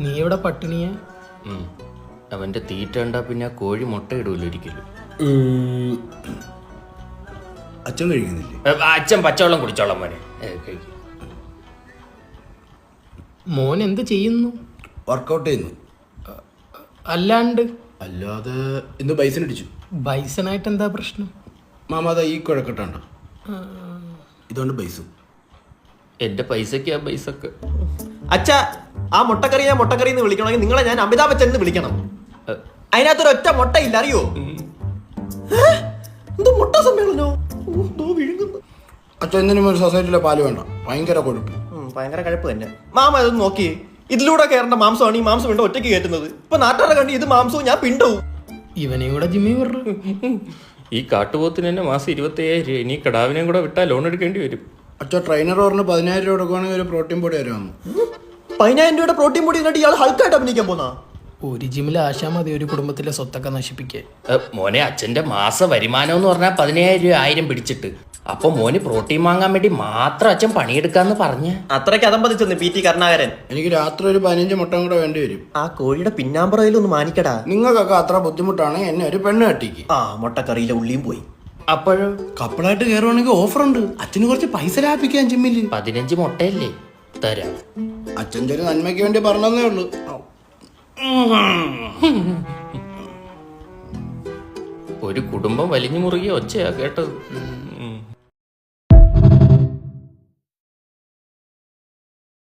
നീ ഇവിടെ പട്ടിണിയെ? അവന്റെ തീറ്റ കണ്ടാ പിന്നെ കോഴി മുട്ട ഇടൂല ഒരിക്കലും. അച്ഛൻ കഴിക്കുന്നില്ലേ? അച്ഛൻ പച്ചവെള്ളം കുടിച്ചോളാം മോനെ. മോൻ എന്ത് ചെയ്യുന്നു? വർക്കൗട്ട് ചെയ്യുന്നു. അല്ലാതെ ഇന്ന് ബൈസൺ അടിച്ചു. ബൈസനായിട്ട് എന്താ പ്രശ്നം? മാമാത ഈ കുഴക്കട്ടാണ്ടോ, ഇതുകൊണ്ട് ബൈസും. എന്റെ പൈസക്ക് ആ പൈസക്ക്. അച്ഛാ, ആ മുട്ടക്കറി ഞാൻ മുട്ടക്കറി എന്ന് വിളിക്കണമെങ്കിൽ നിങ്ങളെ ഞാൻ അമിതാഭ് ബച്ചൻ എന്ന് വിളിക്കണം. അതിനകത്തൊരൊറ്റ മുട്ടയില്ല, അറിയോ? എന്തോ മുട്ട സമ്മേളനോ വിഴുങ്ങുന്നു. അച്ഛൻ എന്തിനും ഒരു സൊസൈറ്റിയിലെ പാല് വേണ്ട, ഭയങ്കര കൊഴുപ്പ്. ഭയങ്കര കഴപ്പ് തന്നെ. മാമ ഇതൊന്ന് നോക്കി, ഇതിലൂടെ കയറേണ്ട മാംസമാണ് ഈ മാംസം വേണ്ട ഒറ്റയ്ക്ക് കയറ്റുന്നത്. ഇപ്പൊ നാട്ടുകാരെ കണ്ടി ഇത് മാംസവും ഞാൻ പിണ്ടവും. ഇവനെയും കൂടെ ജിമ്മി വിടു. ഈ കാട്ടുപോത്തിന് തന്നെ മാസം 25,000. ഇനി കടാവിനെയും കൂടെ വിട്ടാൽ ലോൺ എടുക്കേണ്ടി വരും. അച്ഛൻ ട്രെയിനർ പറഞ്ഞ് 10,000 രൂപ കൊടുക്കുവാണെങ്കിൽ ഒരു പ്രോട്ടീൻ പൊടി വരുമെന്ന്. 10,000 രൂപയുടെ പ്രോട്ടീൻ പൊടി എന്നിട്ട് ഇയാൾ ഹൾക്കായിട്ട് അഭിനയിക്കാൻ പോന്നാ? ഒരു ജിമ്മിൽ ആശാ മതി ഒരു കുടുംബത്തിലെ സ്വത്തൊക്കെ നശിപ്പിക്കാൻ. മോനെ, അച്ഛന്റെ മാസ വരുമാനം എന്ന് പറഞ്ഞാൽ 15,000 പിടിച്ചിട്ട്. അപ്പൊ മോന് പ്രോട്ടീൻ വാങ്ങാൻ വേണ്ടി മാത്രം അച്ഛൻ പണിയെടുക്കാന്ന് പറഞ്ഞ അത്രയ്ക്ക് അതമ്പതിച്ചെന്ന് PT കരുണാകരൻ. എനിക്ക് രാത്രി ഒരു 15 മുട്ട കൂടെ വേണ്ടി വരും. ആ കോഴിയുടെ പിന്നാമ്പറയിലൊന്ന് മാനിക്കടാ. നിങ്ങൾക്കൊക്കെ അത്ര ബുദ്ധിമുട്ടാണ് എന്നെ ഒരു പെണ്ണ് കെട്ടിക്ക്. ആ മുട്ടക്കറിയിലെ ഉള്ളിയും പോയി. അപ്പോഴോ കപ്പിളായിട്ട് കയറുവാണെങ്കിൽ ഓഫർ ഉണ്ട്. അച്ഛന് കുറച്ച് പൈസ ലാഭിക്കാൻ ജിമ്മില്. 15 മുട്ടയല്ലേ തരാം. അച്ഛൻ്റെ ഒരു നന്മയ്ക്ക് വേണ്ടി പറഞ്ഞതേ ഉള്ളൂ. ഒരു കുടുംബം വലിഞ്ഞു മുറുകിയ ഒച്ചയാ കേട്ടത്.